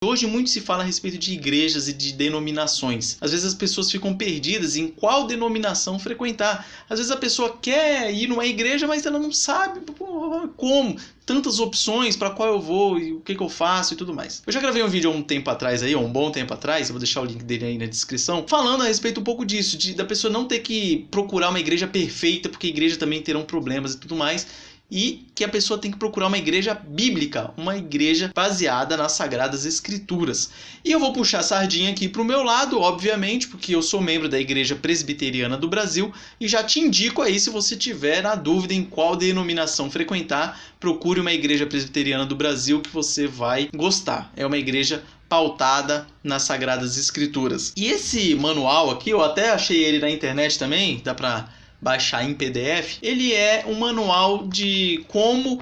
Hoje muito se fala a respeito de igrejas e de denominações. Às vezes as pessoas ficam perdidas em qual denominação frequentar. Às vezes a pessoa quer ir numa igreja, mas ela não sabe como. Tantas opções para qual eu vou e o que eu faço e tudo mais. Eu já gravei um vídeo há um tempo atrás, um bom tempo atrás, eu vou deixar o link dele aí na descrição, falando a respeito um pouco disso, da pessoa não ter que procurar uma igreja perfeita, porque a igreja também terão problemas e tudo mais. E que a pessoa tem que procurar uma igreja bíblica, uma igreja baseada nas Sagradas Escrituras. E eu vou puxar a sardinha aqui para o meu lado, obviamente, porque eu sou membro da Igreja Presbiteriana do Brasil e já te indico aí, se você tiver na dúvida em qual denominação frequentar, procure uma Igreja Presbiteriana do Brasil que você vai gostar. É uma igreja pautada nas Sagradas Escrituras. E esse manual aqui, eu até achei ele na internet também, dá para baixar em PDF, ele é um manual de como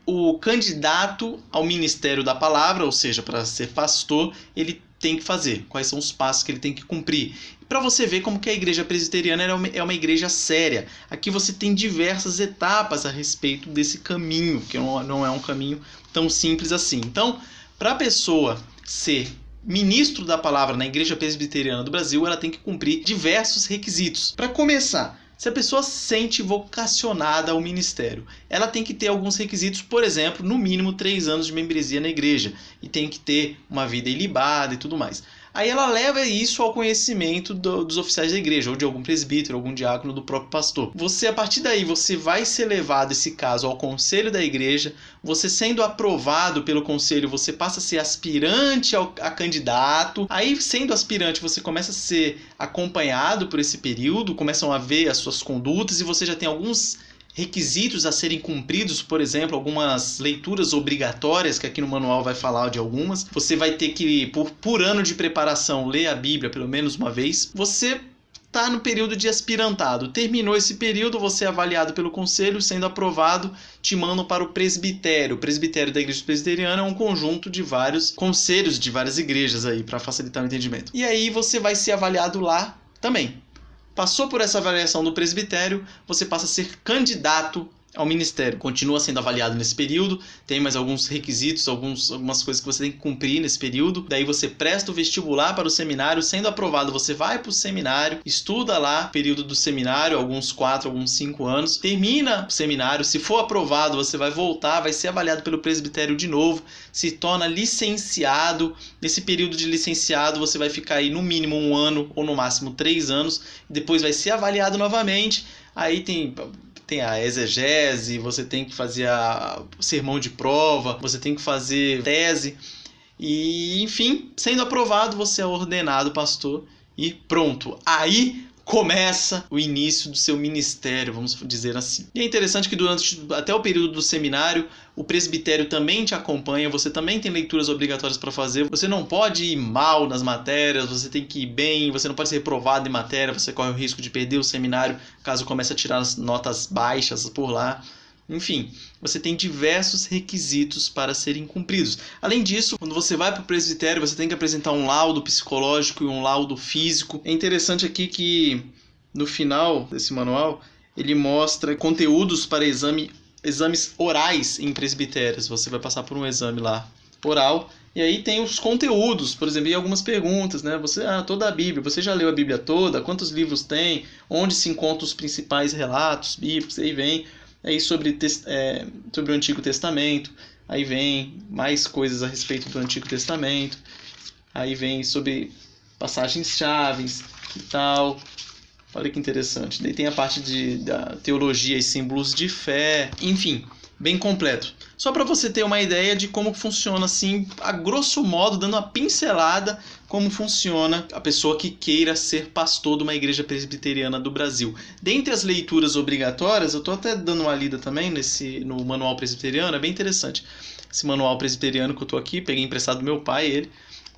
o candidato ao ministério da palavra, ou seja, para ser pastor, ele tem que fazer, quais são os passos que ele tem que cumprir. Para você ver como que a igreja presbiteriana é uma igreja séria. Aqui você tem diversas etapas a respeito desse caminho, que não é um caminho tão simples assim. Então, para a pessoa ser ministro da palavra na Igreja Presbiteriana do Brasil, ela tem que cumprir diversos requisitos. Para começar, se a pessoa se sente vocacionada ao ministério, ela tem que ter alguns requisitos, por exemplo, no mínimo 3 anos de membresia na igreja, e tem que ter uma vida ilibada e tudo mais. Aí ela leva isso ao conhecimento dos oficiais da igreja, ou de algum presbítero, algum diácono, do próprio pastor. A partir daí, você vai ser levado, esse caso, ao conselho da igreja. Você sendo aprovado pelo conselho, você passa a ser aspirante a candidato. Aí, sendo aspirante, você começa a ser acompanhado por esse período, começam a ver as suas condutas e você já tem alguns requisitos a serem cumpridos, por exemplo, algumas leituras obrigatórias, que aqui no manual vai falar de algumas. Você vai ter que, por ano de preparação, ler a Bíblia pelo menos uma vez. Você está no período de aspirantado. Terminou esse período, você é avaliado pelo conselho, sendo aprovado, te mandam para o presbitério. O presbitério da igreja presbiteriana é um conjunto de vários conselhos de várias igrejas aí, para facilitar o entendimento. E aí você vai ser avaliado lá também. Passou por essa avaliação do presbitério, você passa a ser candidato ao ministério. Continua sendo avaliado nesse período, tem mais alguns requisitos, algumas coisas que você tem que cumprir nesse período. Daí você presta o vestibular para o seminário, sendo aprovado você vai para o seminário, estuda lá o período do seminário, alguns 4, alguns 5 anos, termina o seminário, se for aprovado você vai voltar, vai ser avaliado pelo presbitério de novo, se torna licenciado. Nesse período de licenciado você vai ficar aí no mínimo 1 ano ou no máximo 3 anos, depois vai ser avaliado novamente. Aí tem a exegese, você tem que fazer o sermão de prova, você tem que fazer tese e, enfim, sendo aprovado, você é ordenado pastor e pronto. Aí começa o início do seu ministério, vamos dizer assim. E é interessante que até o período do seminário, o presbitério também te acompanha, você também tem leituras obrigatórias para fazer, você não pode ir mal nas matérias, você tem que ir bem, você não pode ser reprovado em matéria, você corre o risco de perder o seminário caso comece a tirar as notas baixas por lá. Enfim, você tem diversos requisitos para serem cumpridos. Além disso, quando você vai para o presbitério, você tem que apresentar um laudo psicológico e um laudo físico. É interessante aqui que no final desse manual, ele mostra conteúdos para exames orais em presbitérios. Você vai passar por um exame lá oral. E aí tem os conteúdos, por exemplo, e algumas perguntas, né? Toda a Bíblia, você já leu a Bíblia toda? Quantos livros tem? Onde se encontram os principais relatos bíblicos? Aí vem aí sobre o Antigo Testamento, aí vem mais coisas a respeito do Antigo Testamento, aí vem sobre passagens-chaves e tal. Olha que interessante. Daí tem a parte da teologia e símbolos de fé, enfim, bem completo. Só para você ter uma ideia de como funciona, assim, a grosso modo, dando uma pincelada, como funciona a pessoa que queira ser pastor de uma igreja presbiteriana do Brasil. Dentre as leituras obrigatórias, eu estou até dando uma lida também no manual presbiteriano, é bem interessante. Esse manual presbiteriano que eu estou aqui, peguei emprestado do meu pai,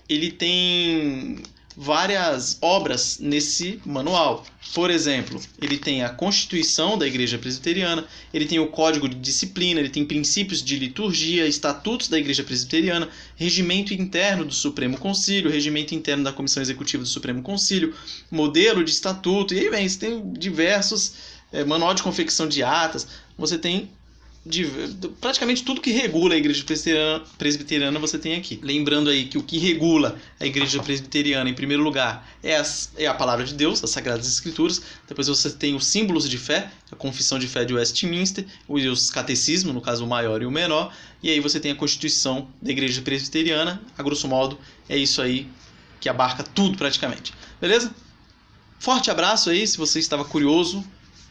ele tem várias obras nesse manual. Por exemplo, ele tem a Constituição da Igreja Presbiteriana, ele tem o Código de Disciplina, ele tem princípios de liturgia, estatutos da Igreja Presbiteriana, regimento interno do Supremo Concílio, regimento interno da Comissão Executiva do Supremo Concílio, modelo de estatuto, e aí vem, você tem diversos, manual de confecção de atas, você tem praticamente tudo que regula a igreja presbiteriana você tem aqui. Lembrando aí que o que regula a igreja presbiteriana, em primeiro lugar, é a palavra de Deus, as Sagradas Escrituras. Depois você tem os símbolos de fé, a confissão de fé de Westminster, os catecismos, no caso o maior e o menor, e aí você tem a Constituição da igreja presbiteriana. A grosso modo é isso aí que abarca tudo praticamente. Beleza? Forte abraço aí, se você estava curioso,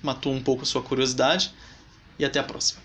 matou um pouco a sua curiosidade, e até a próxima.